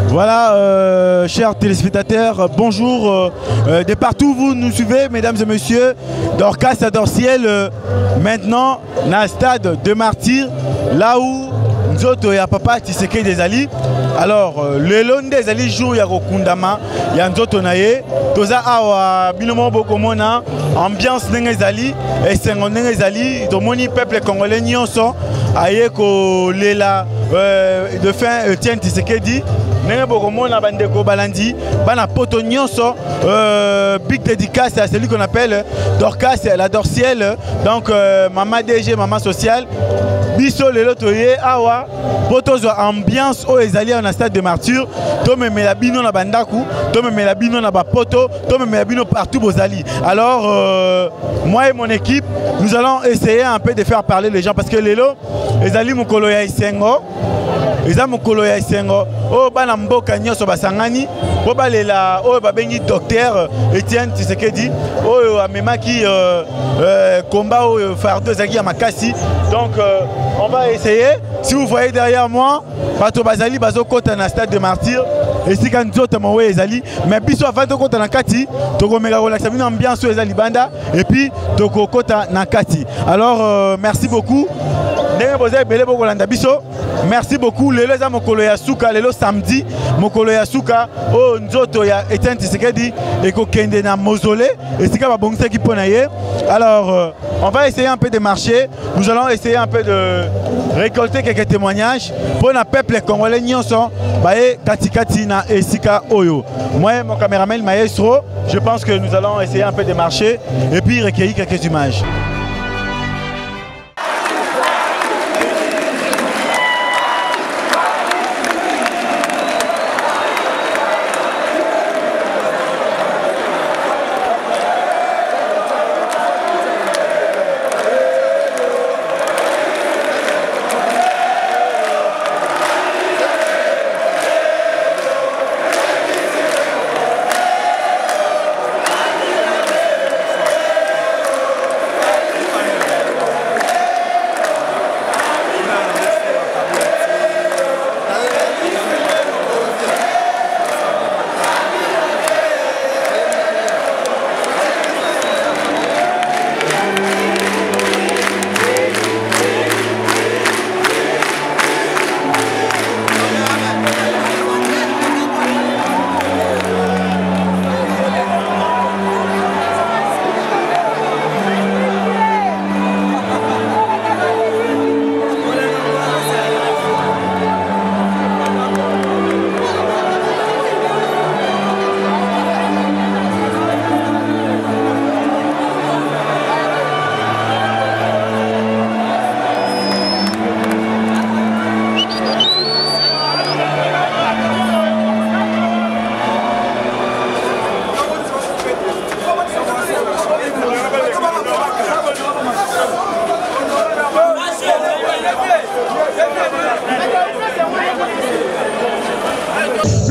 Voilà, chers téléspectateurs, bonjour. De partout vous nous suivez, mesdames et messieurs, d'Orcas à Dorciel, maintenant, dans le stade de Martyrs, là où nous autres, il y a Papa Tshisekedi des Ali. Alors, le long des Ali jour, il y a Rokundama, il y a nous autres, Toza Awa, Binomo Bokomona, ambiance des Ali, et c'est un des Ali, le peuple congolais, Nyonso, Ayeko Lela, de fin, Tien Tshisekedi. Nenge bokomona bandeko balandi bana poto nyonso big dédicace à celui qu'on appelle Dorcas la Dorciel, donc maman DG maman sociale biso lelo toye awa poto zo ambiance o ezali na stade de Martyrs to memela bino na bandaku to memela bino na bapoto to memela bino partout bozali. Alors moi et mon équipe nous allons essayer un peu de faire parler les gens parce que lelo ezali mukolo ya isengo eza mukolo ya isengo o bana mboka nyonso basangani po balela o babengi docteur Etienne Tshisekedi o amemaki combat o fardeau ezaki ya makasi. Donc on va essayer. Si vous voyez derrière moi bato bazali bazokota na stade de Martyrs esika nzoto mawe ezali mais biso avant tokota na kati tokomeka kolakisa bino ambiance ezali banda et puis tokokota na kati. Alors merci beaucoup. Merci beaucoup. Lelo za mokolo ya suka lelo samedi mokolo ya suka o nzoto ya Etienne Tshisekedi eko kende na mausolée esika ba bongisa ki pona ye. Alors on va essayer un peu de marcher. Nous allons essayer un peu de récolter quelques témoignages pour le peuple congolais nyonso bae katikati na esika oyo. Moi mon caméraman maestro, je pense que nous allons essayer un peu de marcher et puis recueillir quelques images.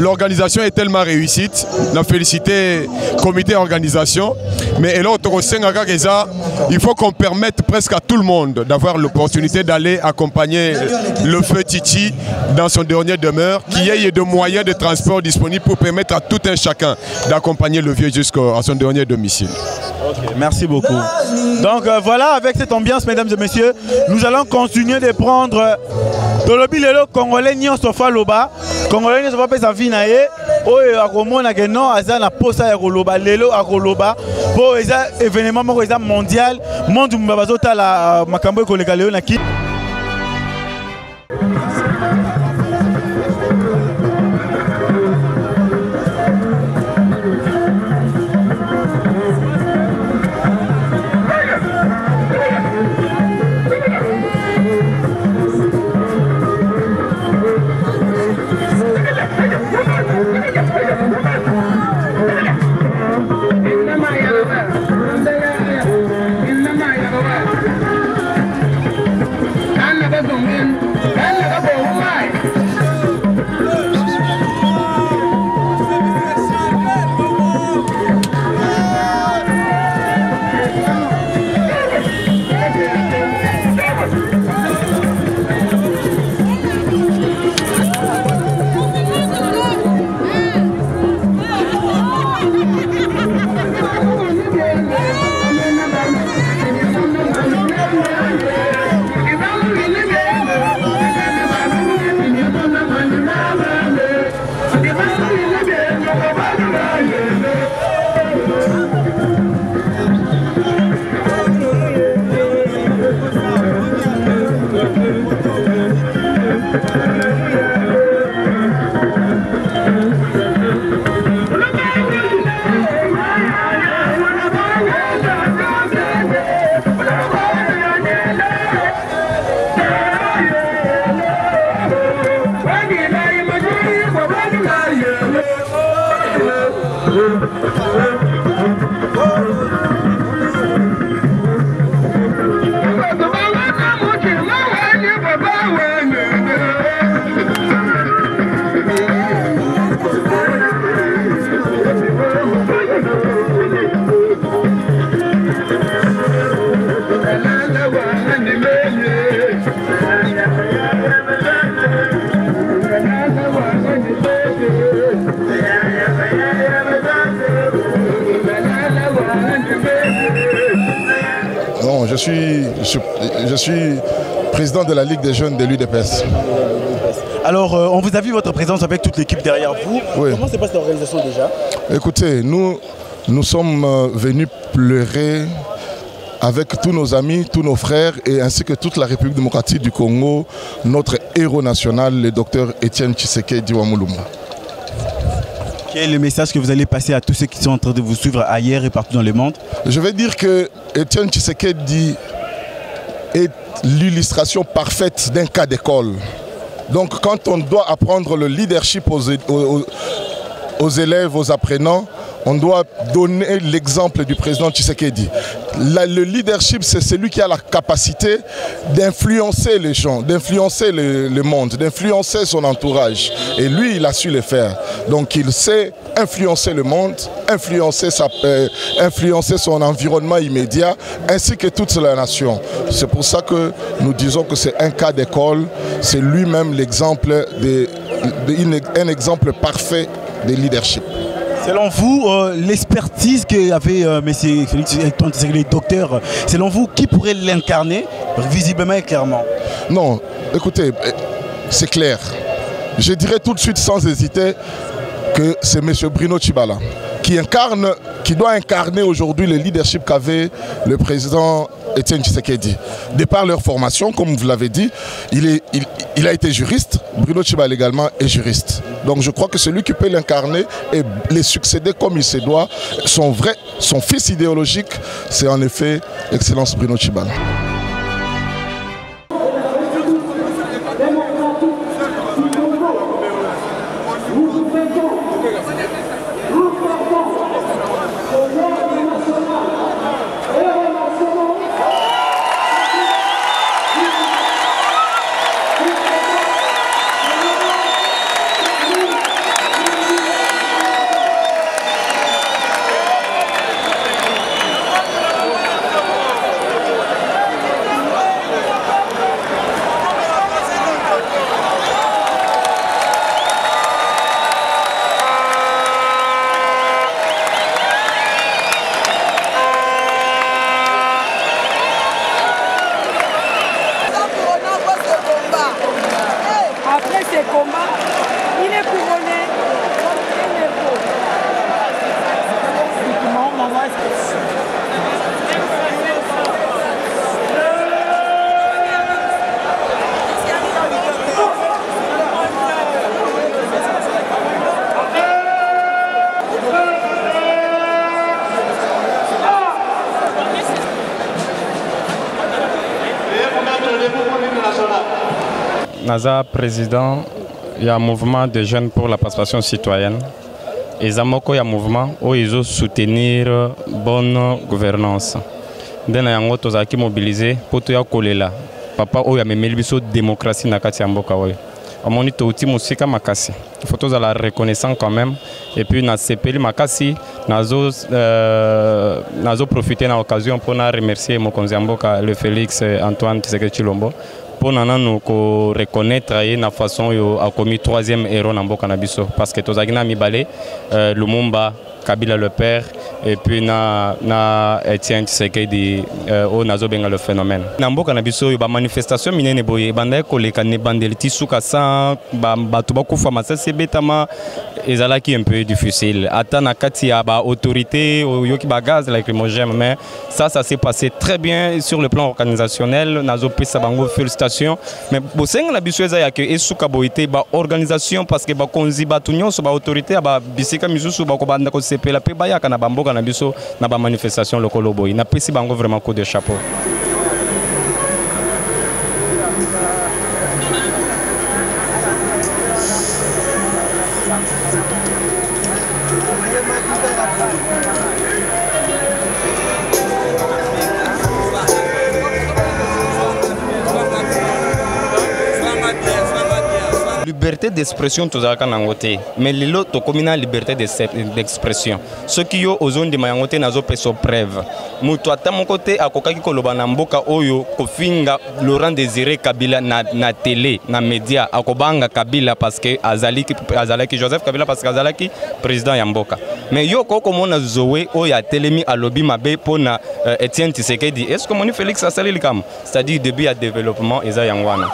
L'organisation est tellement réussite. On a félicité le comité d'organisation. Mais il faut qu'on permette presque à tout le monde d'avoir l'opportunité d'aller accompagner le feu Titi dans son dernier demeure, qu'il y ait de moyens de transport disponibles pour permettre à tout un chacun d'accompagner le vieux jusqu'à son dernier domicile. Okay, merci beaucoup. Donc voilà, avec cette ambiance, mesdames et messieurs, nous allons continuer de prendre Tolobi lelo Congolais nyonso fa loba, Congolais nyonso fa pesa vie na ye, oyo akomona ke non aza na posa ya koloba lelo akoloba, po eza événement moko eza mondial, monde mbabazo tala makambo ekoleka lelo na ki. je suis président de la Ligue des jeunes de l'UDPS. Alors, on vous a vu votre présence avec toute l'équipe derrière vous. Oui. Comment se passe l'organisation déjà? Écoutez, nous sommes venus pleurer avec tous nos amis, tous nos frères et ainsi que toute la République démocratique du Congo, notre héros national, le docteur Étienne Tshisekedi Wamulumba. Quel est le message que vous allez passer à tous ceux qui sont en train de vous suivre ailleurs et partout dans le monde? Je vais dire que Étienne Tshisekedi est l'illustration parfaite d'un cas d'école. Donc quand on doit apprendre le leadership aux élèves, aux apprenants, on doit donner l'exemple du président Tshisekedi. Le leadership, c'est celui qui a la capacité d'influencer les gens, d'influencer le monde, d'influencer son entourage. Et lui, il a su le faire. Donc il sait influencer le monde, influencer son environnement immédiat, ainsi que toute la nation. C'est pour ça que nous disons que c'est un cas d'école, c'est lui-même l'exemple, un exemple parfait de leadership. Selon vous, l'expertise qu'avait M. Félix Antoine Tshisekedi, docteur, selon vous, qui pourrait l'incarner visiblement et clairement? Non, écoutez, c'est clair. Je dirais tout de suite sans hésiter que c'est M. Bruno Tshibala qui doit incarner aujourd'hui le leadership qu'avait le président Étienne Tshisekedi. De par leur formation, comme vous l'avez dit, il a été juriste, Bruno Tshibala également est juriste. Donc je crois que celui qui peut l'incarner et les succéder comme il se doit, son fils idéologique, c'est en effet Excellence Bruno Tshibala. Naza président, il y a un mouvement de jeunes pour la participation citoyenne. Et Zamoko, il y a un mouvement où ils ont soutenir bonne gouvernance. Dès que nous avons mobilisé pour tout là. Papa, il y a même démocratie dans la Mboka. On a tout musika makasi. Il faut tous la reconnaissance quand même. Et puis na CPL makasi, nazo profiter de l'occasion pour remercier mon Mboka, le Félix Antoine Tshisekedi Tshilombo. Pour nous reconnaître la façon dont a commis troisième héros dans Mboka Nabiso. Parce que tous les Mibale, Lumumba, Kabila le père, et puis na Étienne Tshisekedi au Nazobenga le phénomène. Dans Mboka Nabiso, il y a une manifestation minene boye, banda koleka ne bandeliti suka sa batu bakufa masase betama ezala qui un peu difficile. Ata na kati ya ba autorité yoki ba gaz lacrymogène, mais ça s'est passé très bien sur le plan organisationnel. Nazo pesa bango félicitations. Mais bosenga la biso eza ya ke esuka boité ba organisation parce que ba konzi ba tunyo so ba autorité ba bisika misusu ba ko banda ko sepela pe bayaka na bamboka na biso na ba manifestation lokolo boy na pesi bango vraiment coup de chapeau. liberté d'expression tozalaka nango te mais lelo tokomi na liberté d'expression soki yo ozondima yango te nazopesa preuve moto ata moko te akokaki koloba na mboka oyo kofinga Laurent Désiré Kabila na télé na média akobanga Kabila parce que azalaki Joseph Kabila parce que azalaki président ya mboka mais yo kokomona Zoé oyo atelemi alobi mabe pona Etienne Tshisekedi est-ce que moni Félix asali likam c'est-à-dire début ya développement eza yango wana.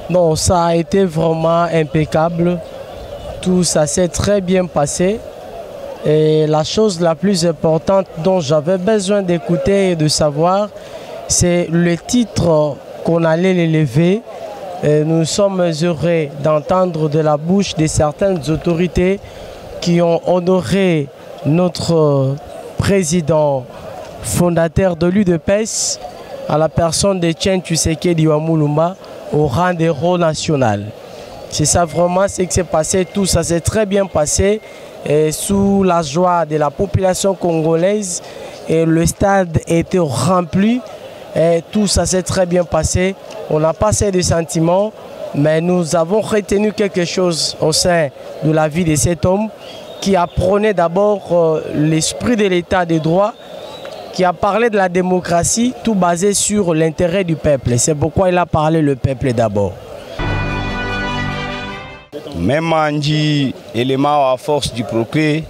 Non, ça a été vraiment impeccable. Tout ça s'est très bien passé. Et la chose la plus importante dont j'avais besoin d'écouter et de savoir, c'est le titre qu'on allait l'élever. Nous sommes heureux d'entendre de la bouche de certaines autorités qui ont honoré notre président fondateur de l'UDPS à la personne de Etienne Tshisekedi Mulumba au rang d'héros national. C'est ça vraiment ce qui s'est passé, tout ça s'est très bien passé et sous la joie de la population congolaise et le stade était rempli et tout ça s'est très bien passé. On a passé des sentiments mais nous avons retenu quelque chose au sein de la vie de cet homme qui apprenait d'abord l'esprit de l'état de droit, qui a parlé de la démocratie, tout basé sur l'intérêt du peuple. C'est pourquoi il a parlé le peuple d'abord. Même anji élément à force du progrès,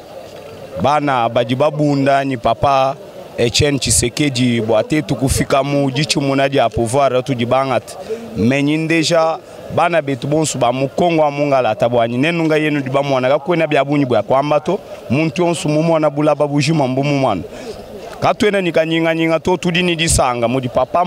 bana badibabunda ni papa Etienne Tshisekedi boate tukufika mu dichumunaji a pouvoir tu dibangat. Mais déjà bana betu bonsu ba mukongo amungala tabwani nenunga yenu dibamwana gakwena byabunyi bwa kwambato muntu onsu mumwana bulaba bujima mbumu mwana. Katwena nikanyinga to tudini disanga mudi papa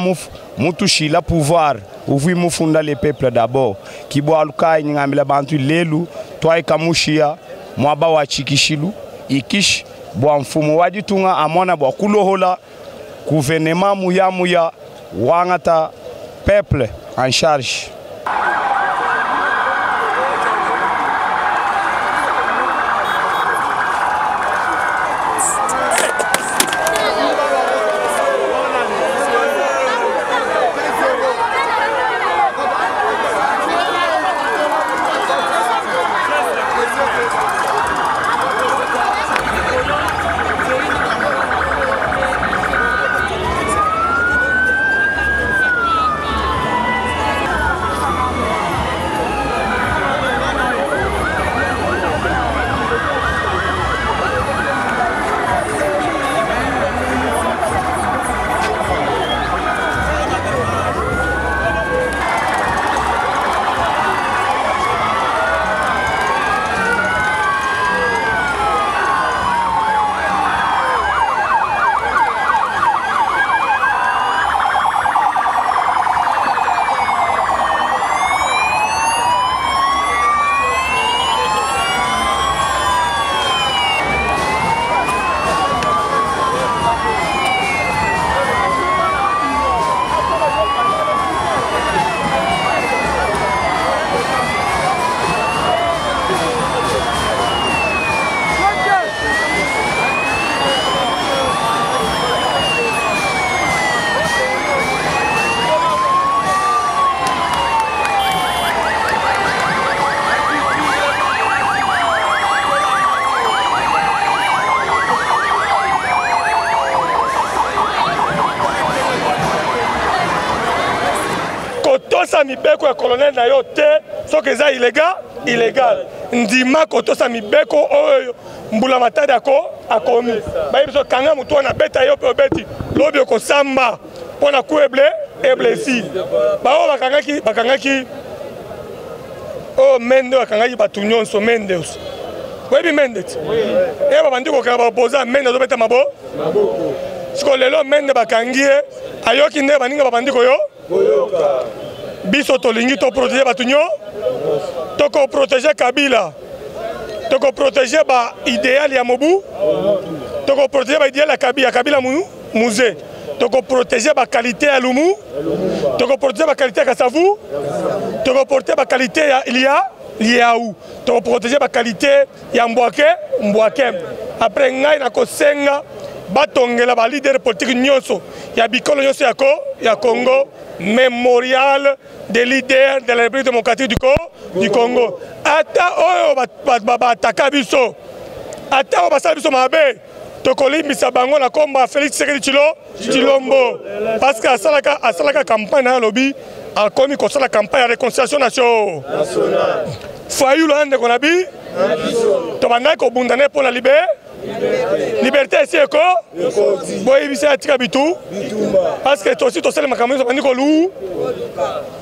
mutu shila pouvoir ouvri mufunda le peuple d'abord kibo alukai ngamila bantu lelu twai kamushia mwaba wa chikishilu ikish bwa mfumo wajitunga amona bwa kulohola gouvernement muya wangata peuple en charge. kotosa mibeko ya colonel na yo te soki eza illégal ndima kotosa mibeko oyo mbula matadi ako akomi bayi biso kanga mutu wana beta yo pe obeti lobi okosamba mpona ku eblesi bao bakangaki o mende bakangaki bato nyonso mende osi oyebi mende ti e babandi kokanga bapoza mende azobeta maboko siko lelo mende bakangi ye ayoki nde baninga babandi koyo biso tolingi toprotege bato nyo tokoprotege Kabila tokoprotege ba idéal ya Mobu tokoprotege ba idéal ya Kabila musée tokoprotege ba qualité ya Lumu tokoprotege ba qualité ya Kasavu tokoprotege ba qualité ya Liaou tokoprotege ba qualité ya Mbwake après ngai na kosenga batongela ba leader politique nyonso ya bikolo nyonso ya Congo mémorial des leaders de la République démocratique du Congo. Ata oyo bataka biso. Ata oyo basala biso mabe. Tokolimbisa bango na komba Félix Tshisekedi Tshilombo. Parce que asalaka campagne na lobby akomi kosala campagne ya réconciliation nationale. Fayulu ande konabi. Tobanda ko bundane pour la liberté ici eko boy bise atika bitu parce que tosi tosele makambo so bandiko lu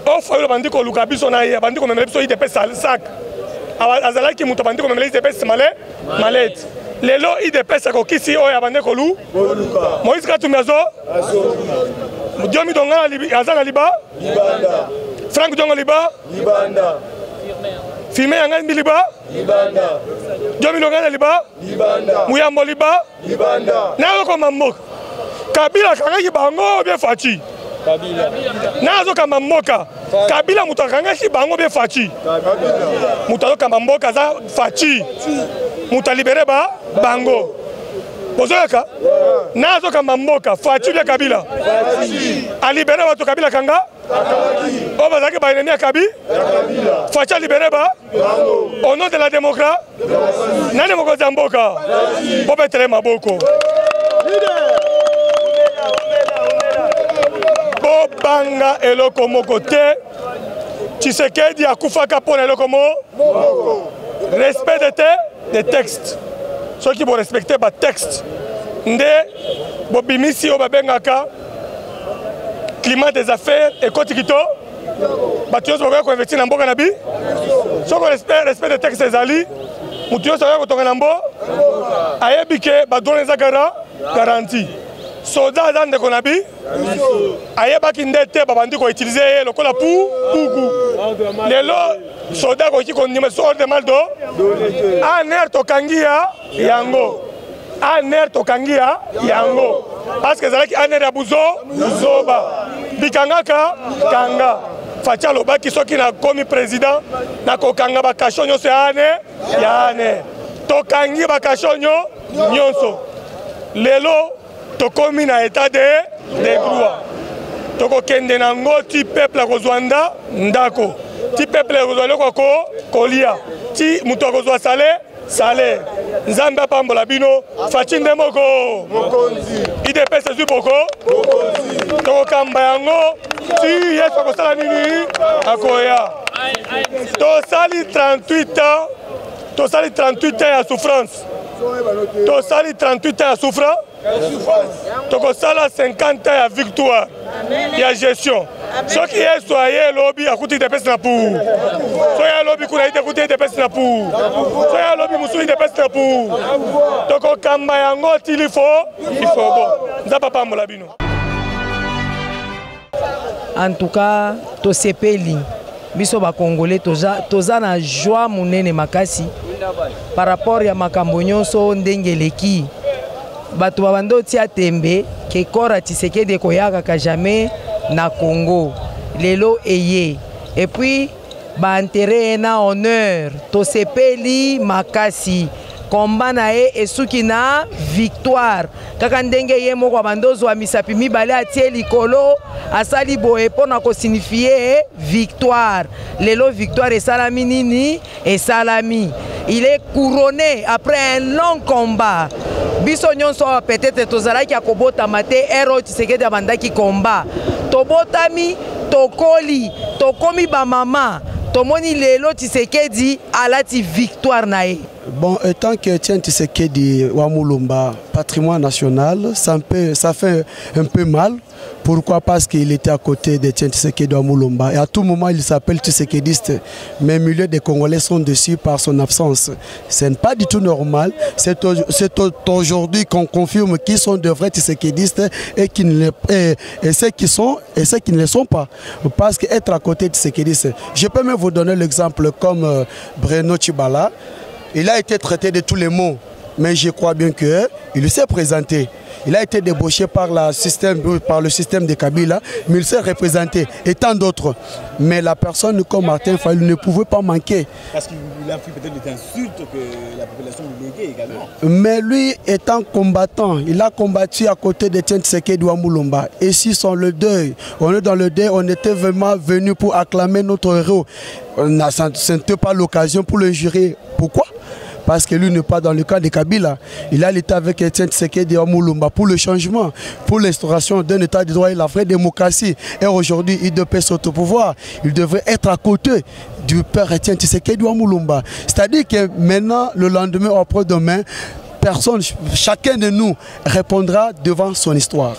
o fa yo bandiko lu kabiso na ye bandiko memele biso ide pesa sac azalaki muto bandiko memele ide pesa malet lelo ide pesa ko kisi o ya bandiko lu Moïse Katumbi azo Diomi Donga azana liba Frank Donga liba Filme yanga liba Diomi Donga liba Muyambo liba na ko mamboka Kabila kangaki bango bien faci na zo kama mboka Kabila mutakangaki bango bien faci mutalo kama mboka za faci mutalibere bango bozoka na zo kama mboka faci ya Kabila alibere watu Kabila kanga o bazaki ba ennemi ya Kabila faci alibere au nom de la démocratie nani moko za mboka bobetele maboko bobanga eloko moko te Tshisekedi akufaka pona eloko moko respect des textes ceux qui vont respecter ba texte nde bobimisi o babengaka climat des affaires et kotikito bato nyonso bakoki koinvestir na mboka na bi soko respect des textes ezali mutu nyonso akoki kotonga na mbo ayebi ke badrone eza garanti soda aza ndeko na bi ayebaki nde te babandi koutilize ye lokola puku lelo soda akoki kondima so ordre mal do aner tokangi yango parce que ezalaki aner ya buzoba bikangaka kanga faci alobaki soki nakomi président nakokanga bakasho nyonso ya ane tokangi bakasho nyonso lelo tokomi na état de droit tokokende nango ti peuple akozwa ndako ti peuple akozwa eloko kolia ti mutu akozwa salaire nzambe apambola bino faci nde moko idps ezwi boko tokokamba yango ti yesu akosala nini akoya tosali 38 ans ya souffrance tosali 38 ans ya souffrance tokosala 50 ans ya victoire ya gestion soki yesu aye elobi akuti idps na pour soki alobi kuna ite akuti idps na pour soki alobi mosusu idps na pour tokokamba yango tili ifo bon nzambe apambola bino. En tout cas tosepeli biso bakongole toza na joie munene makasi par rapport ya makambo nyonso ndenge eleki bato babanda otia tembe ke kora Tshisekedi koyaka jamais na Congo lelo eye et puis ba intérêt na honneur tosepeli makasi komba na ye esuki na victoire kaka ndenge ye moko abandozwa misapi mibale atie likolo asali boye mpona kosignifie victoire lelo victoire esalami nini esalami il est couronné après un long combat biso nyonso peut-être tozalaki ya kobotama te ero Tshisekedi abandaki combat tobotami tokomi bamama tomoni lelo Tshisekedi alati victoire nae. Bon, étant que Etienne Tshisekedi Wamulumba, patrimoine national, ça fait un peu mal. Pourquoi? Parce qu'il était à côté d'Etienne Tshisekedi Wamulumba. Et à tout moment, il s'appelle Tshisekediste. Mais le milieu des Congolais sont déçus par son absence. Ce n'est pas du tout normal. C'est aujourd'hui qu'on confirme qui sont de vrais Tshisekedistes et ceux qui sont et ceux qui ne le sont pas. Parce qu'être à côté de Tshisekediste, je peux même vous donner l'exemple comme Bruno Tshibala. Il a été traité de tous les mots, mais je crois bien qu'il s'est présenté. Il a été débauché par le système de Kabila, mais il s'est représenté, et tant d'autres. Mais la personne comme Martin Fayulu ne pouvait pas manquer. Parce qu'il a fait peut-être des insultes que la population lui léguait également. Mais lui, étant combattant, il a combattu à côté d'Etienne Tshisekedi Wamulumba. Et si sont le deuil, on est dans le deuil, on était vraiment venu pour acclamer notre héros. Ce n'était pas l'occasion pour le jurer. Pourquoi? Parce que lui n'est pas dans le cas de Kabila. Il a l'état avec Etienne Tshisekedi Wamulumba pour le changement, pour l'instauration d'un état de droit et la vraie démocratie. Et aujourd'hui, il devait s'auto-pouvoir. Il devrait être à côté du père Etienne Tshisekedi Wamulumba. C'est-à-dire que maintenant, le lendemain ou après-demain, personne, chacun de nous répondra devant son histoire.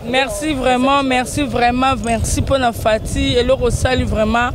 Merci vraiment merci pour la fatigue et le ressali vraiment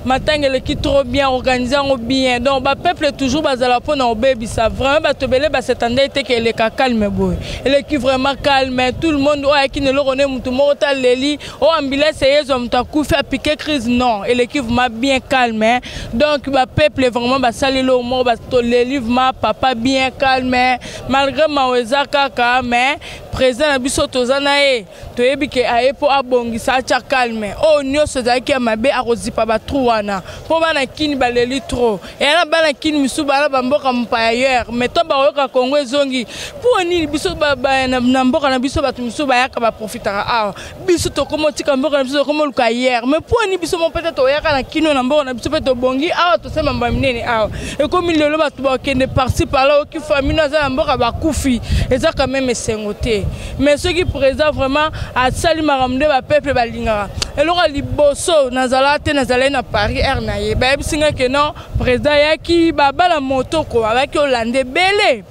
matangele qui trop bien organisé bien donc le peuple est toujours bazala pour na obebi ça vraiment batobele ba s'attendait que le calme boy et qui vraiment calme tout le monde qui ne le connaît mutu mota leli o ambulance yezo mutaku fait piquer crise non et qui vraiment bien calme donc le peuple est vraiment basali le mo ba to leli vraiment papa bien calme malgré maweza kaka mais président na biso tozana e toyebi ke aye po abongisa cha calme o nyonso zaki ya mabe akozipa batru wana po bana kini baleli trop et na bana kini misu bana bamboka mpaya mais to bayoka Kongo ezongi po nini biso na mboka na biso batu misu bayaka ba profitera awa biso tokomo tika mboka na biso komo luka hier mais po nini biso mon peut-être oyaka na kino na mboka na biso peut bongi awa to sema mbamnene awa et comme lelo batu ba kende par-ci par-là ki famille na za mboka ba kufi eza quand même sengoté. Mais ceux qui présentent vraiment à Salimaramde, le peuple balingara. Et là, liboso, nazalate, nazalé na Paris, ernaye. Bah, singa que non, président yaki, baba la moto quoi, avec Hollande belé.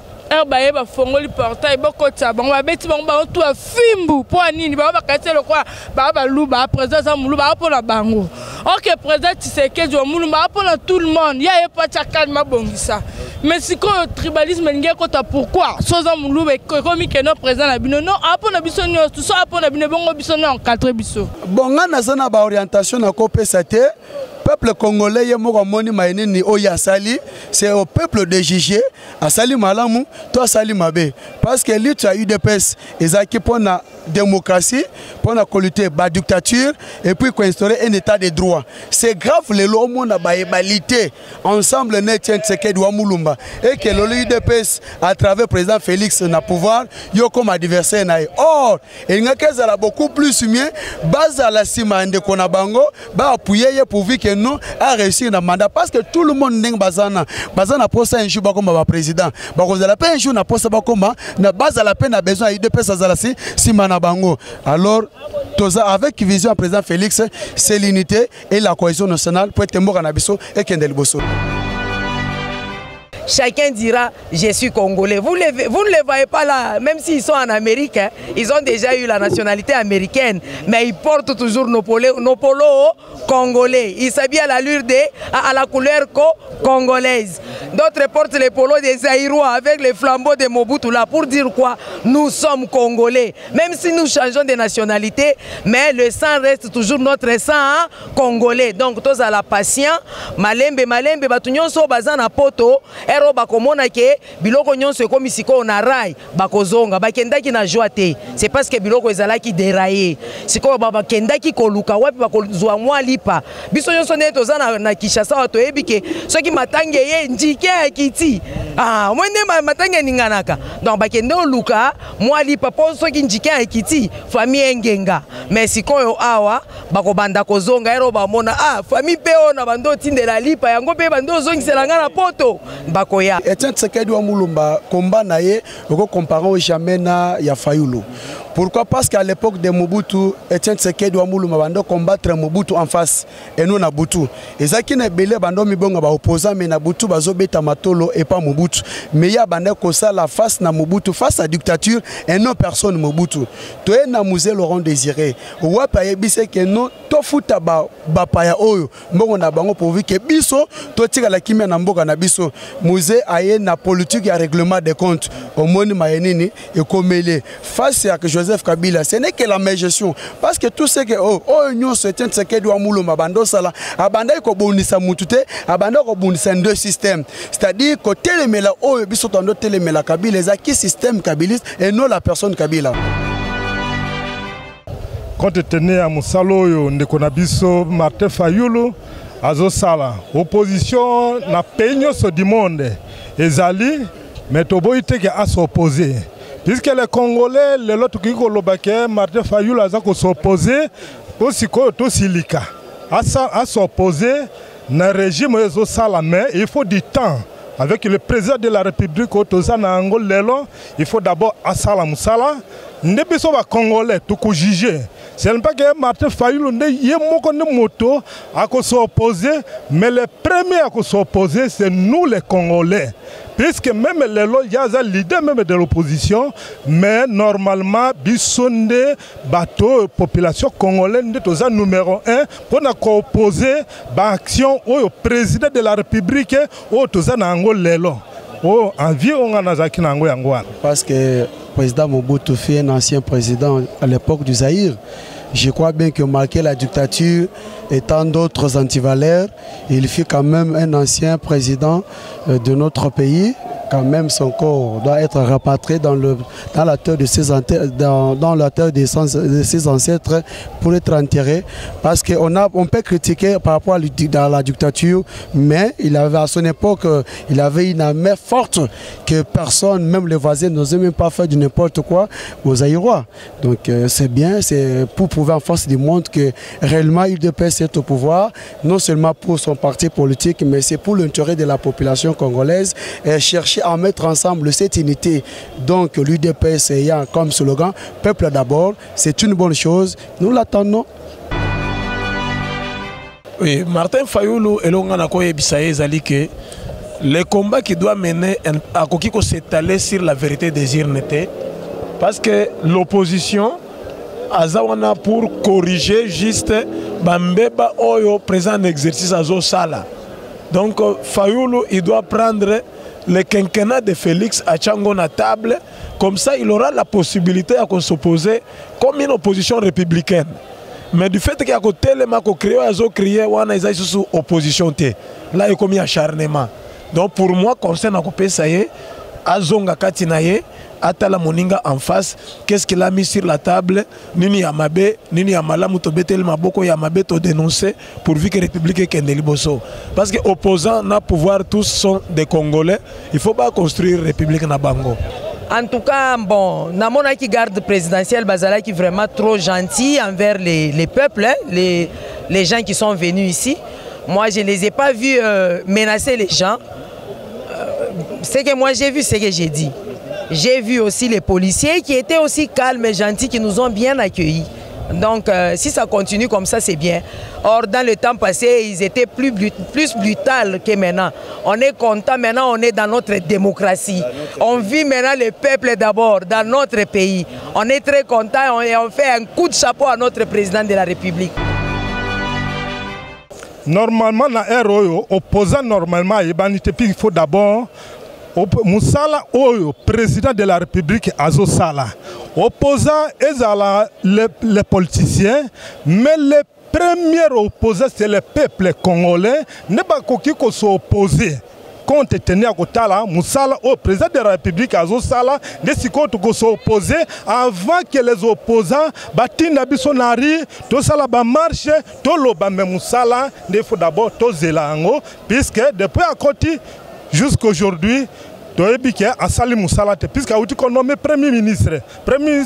Baye ba fongoli portail boko tsabango ba beti bango ba to fimbu po nini ba ba kati le quoi ba luba président za muluba po la bango. OK président Tshisekedi wa muluba po na tout le monde. Ya ye pa tchakal ma bongisa. Mais si ko tribalisme nge ko ta pourquoi soza muluba comme que non président na bino non apo na biso nyo tout ça apo na bino bongo biso non quatre biso. Bonga na zona ba orientation na ko pesa te. Peuple congolais yemo moni mayenini oya sali c'est au peuple de juger à sali malamu toi sali mabe parce que lui tu as eu des pèses ezaki pour la démocratie pour la lutter ba dictature et puis qu'on instaurer un état de droit c'est grave les lomo na ba égalité ensemble Etienne Tshisekedi Wamulumba et que le UDPS à travers président Félix na pouvoir yo comme adversaire na or il y a beaucoup plus mieux base à la simande kona bango ba appuyer pourvu que nous a réussi le mandat parce que tout le monde n'est bazana pour ça un jour comme président vous allez pas un jour na pour ça comme na base à la peine a besoin de pesa zalasi si manabango alors avec vision président Félix c'est l'unité et la cohésion nationale pour être mort en abisso et kendel bosso. Chacun dira je suis congolais. Vous ne les voyez pas là, même s'ils sont en Amérique, hein, ils ont déjà eu la nationalité américaine, mais ils portent toujours nos polos congolais. Ils s'habillent à l'allure à la couleur congolaise. D'autres portent les polos des Zaïrois avec les flambeaux de Mobutu là pour dire quoi? Nous sommes congolais. Même si nous changeons de nationalité, mais le sang reste toujours notre sang hein, congolais. Donc tous à la patient, malembe batunyon so bazana poto. Ero bakomona ke biloko nyonso comme siko na rai bakozonga bakendaki na joate c'est parce que biloko ezalaki déraillé siko bakendaki koluka wapi bakozwa mwa lipa biso nyonso ne tozana na Kinshasa wato ebike soki matange ye njike akiti mwende matange ninganaka donc bakende oluka mwa lipa po soki njike akiti famille engenga mais siko awa bakobanda kozonga ero bamona famille peo na bando tindela lipa yango pe bando zongisela ngana poto bakoya. Etienne Tshisekedi Wamulumba combat naye oko comparant jamais na ya Fayulu. Pourquoi? Parce qu'à l'époque de Mobutu, Etienne Tshisekedi wa Mouluma bando combattre Mobutu en face et nous na Butu. Et ça qui n'est belé bando mibonga ba opposant mais na Butu bazo beta matolo et pas Mobutu. Mais ya bande ko ça la face na Mobutu face à dictature et non personne Mobutu. Toi na musée Laurent Désiré. Wa pa yebise que non to futa ba paya oyo mbongo na bango pourvu que biso to tika la kimia na mboka na biso. Musée aye na politique ya règlement des comptes au moni mayenini et komele face à que Joseph Kabila, ce n'est que la meilleure gestion. Parce que tout ce que nous sommes ce doit mouler ma bande sala, abanda ko bonisa mutute, abanda ko bonisa deux systèmes. C'est-à-dire que télémela biso tando télémela Kabila, les acquis système kabiliste et non la personne Kabila. Quand tenu à Moussalo, ndeko na biso Martin Fayulu azo sala. Opposition na peigno so du monde. Ezali mais toboite ke a s'opposer. Puisque les Congolais, les autres qui ont Martin Fayulu a s'opposé aussi au Silika. À s'opposer dans le régime de Salamé, il faut du temps. Avec le président de la République, il faut d'abord Assala Moussala. Nous sommes Congolais, tout juger. Ce n'est pas que Martin Fayulu ne moto à s'opposer, mais les premiers à s'opposer, c'est nous les Congolais. Puisque même il y a des leaders même de l'opposition, mais normalement, bisonde bateau population congolaise est numéro 1 pour nous opposer l'action au président de la République au parce que le président Mobutu fut un ancien président à l'époque du Zaïre. Je crois bien que malgré la dictature et tant d'autres antivaleurs, il fut quand même un ancien président de notre pays. Quand même, son corps doit être rapatrié dans la terre de ses ancêtres pour être enterré. Parce qu'on peut critiquer par rapport à la dictature, mais il avait à son époque, il avait une armée forte que personne, même les voisins, n'osait même pas faire du n'importe quoi aux Aïrois. Donc c'est bien, c'est pour prouver en force du monde que réellement l'UDPS est au pouvoir, non seulement pour son parti politique, mais c'est pour l'intérêt de la population congolaise et chercher à mettre ensemble cette unité. Donc l'UDPS ayant comme slogan « Peuple d'abord », c'est une bonne chose, nous l'attendons. Oui, Martin Fayulu et Longana Koyebisaye Zalike, le combat qui doit mener à Kokiko s'étaler sur la vérité des irnétés, parce que l'opposition azawana pour corriger juste Bambeba Oyo présent en exercice à Zosala. Donc Fayulu il doit prendre le quinquennat de Félix à Tchango na table, comme ça il aura la possibilité à s'opposer comme une opposition républicaine. Mais du fait qu'il y a côté les mako créé azo crié wana isa sous opposition té. Là il commis acharnement. Donc pour moi concernant kopé ça y est azonga katinaye atala moninga en face, qu'est-ce qu'il a mis sur la table? Nini Yamabe, Nini Yamala Moutobetel Maboko Yamabe to dénoncer pourvu que la République est Kendeliboso. Parce que opposants n'a pouvoir, tous sont des Congolais, il ne faut pas construire la République Nabango. En tout cas, bon, Namona qui garde présidentielle, Bazala qui est vraiment trop gentil envers les peuples, hein, les gens qui sont venus ici. Moi, je ne les ai pas vus menacer les gens. Ce que moi j'ai vu, c'est ce que j'ai dit. J'ai vu aussi les policiers qui étaient aussi calmes et gentils, qui nous ont bien accueillis. Donc si ça continue comme ça, c'est bien. Or, dans le temps passé, ils étaient plus brutaux que maintenant. On est content, maintenant on est dans notre démocratie. On vit maintenant le peuple d'abord, dans notre pays. On est très content et on fait un coup de chapeau à notre président de la République. Normalement, dans ROO, opposant normalement, il faut d'abord Moussala Oyo, président de la République Azosala. Opposant les politiciens, mais les premiers opposants, c'est le peuple congolais. Ne pas qu'on s'oppose. Quand on tenait à Kotala, Moussala au président de la République Azosala, ne s'y compte qu'on s'oppose avant que les opposants Batina Bissonari, tout ça là marche, tout le bas Moussala, il faut d'abord tout zélango, puisque depuis à côté jusqu'à aujourd'hui, toyebi ke asali musala te puisque auti ko nommé premier ministre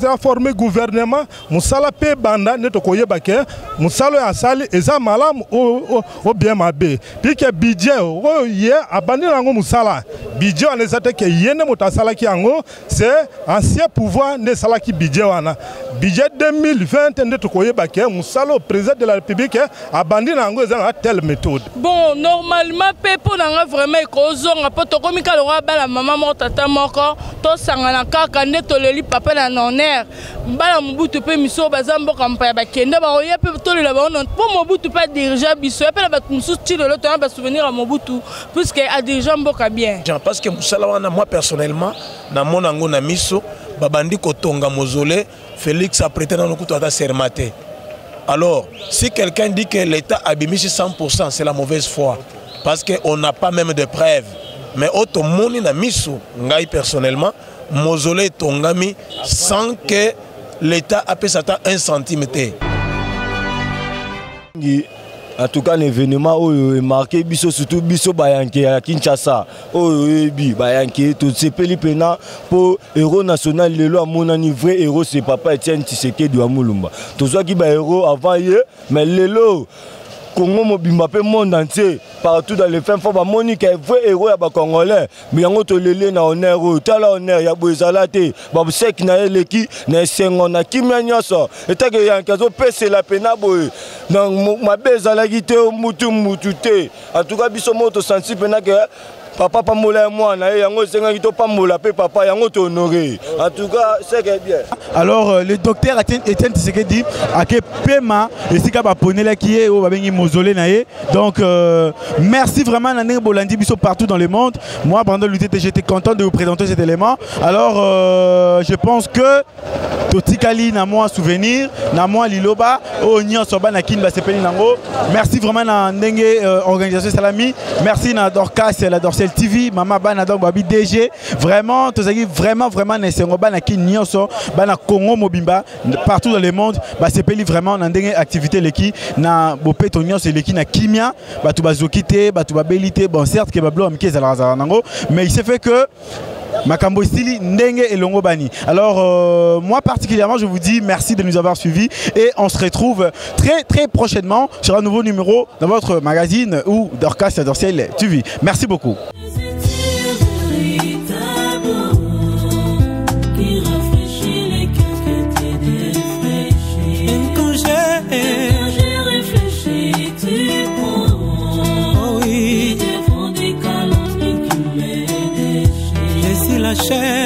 a formé gouvernement musala pe banda ne to koyeba ke musalo ya asali eza malamu o bien mabe puisque budget o ye abandi nango musala budget on ezate ke yene motasala ki yango c'est ancien pouvoir ne sala ki budget wana budget 2020 ne to koyeba ke musalo président de la République abandi nango eza na telle méthode. Bon, normalement pepo nanga vraiment ekozonga po tokomika lo bala mama mo tata moko to sangana kaka nde toleli papa na noner bala mubutu pe miso bazambo kampaya bakende ba oye pe tolela ba on po mobutu pa diriger biso pe ba musu style lo tona ba souvenir à mobutu puisque a diriger mboka bien. Parce que musala wana moi personnellement na monango na miso babandi kotonga mozolé Félix a prêté dans le coup de sermaté. Alors, si quelqu'un dit que l'État a bimisi 100%, c'est la mauvaise foi. Parce qu'on n'a pas même de preuves. Mais auto moni na miso, ngai personnellement, mausolée tongami sans que l'État a payé un centime. En tout cas, l'événement est marqué, surtout Bisso Bayanké à Kinshasa. Bayanké, tout ce pays pena pour héros national, le loi mon vrai héros, c'est Papa Etienne Tshisekedi de Amulumba. Tout ça qui est héros avant hier, mais le lot. Congo mobimba pe monde entier partout dans les fins fois Monique est vrai héros ya ba congolais mais yango to lele na honneur tala honneur ya bozala te ba sek na eleki na sengo na kimia nyoso etake yankazo pese la pena boy donc mabezala gite mutu te en tout cas biso moto sensi pena que papa pamola moi na yango senga gito pamola pe papa yango to honoré en tout cas c'est bien. Alors le docteur Etienne Tshisekedi a que paiement et si ka ba ponela qui est au babengi mausolée naé donc merci vraiment na ndenge bolandi biso partout dans le monde. Moi pendant l'UTT j'étais content de vous présenter cet élément. Alors je pense que totikali na moi souvenir na moi liloba o nyonso ba na kin ba sepeli nango. Merci vraiment na ndenge organisation Salami. Merci na Dorcas et la Dorsel TV mama bana donc babi DG vraiment tozaki vraiment nesengo bana kin nyonso bana Congo mobimba partout dans le monde ba sepeli vraiment na ndenge activité leki na bopeto nyonso leki na kimia batu bazokite batu babelité bon certes que bablo amike zala nango mais il s'est fait que Makambo Stili Ndenge et Longo Bani. Alors moi particulièrement je vous dis merci de nous avoir suivis et on se retrouve très prochainement sur un nouveau numéro dans votre magazine ou Dorcas et Dorsel TV. Merci beaucoup. La chair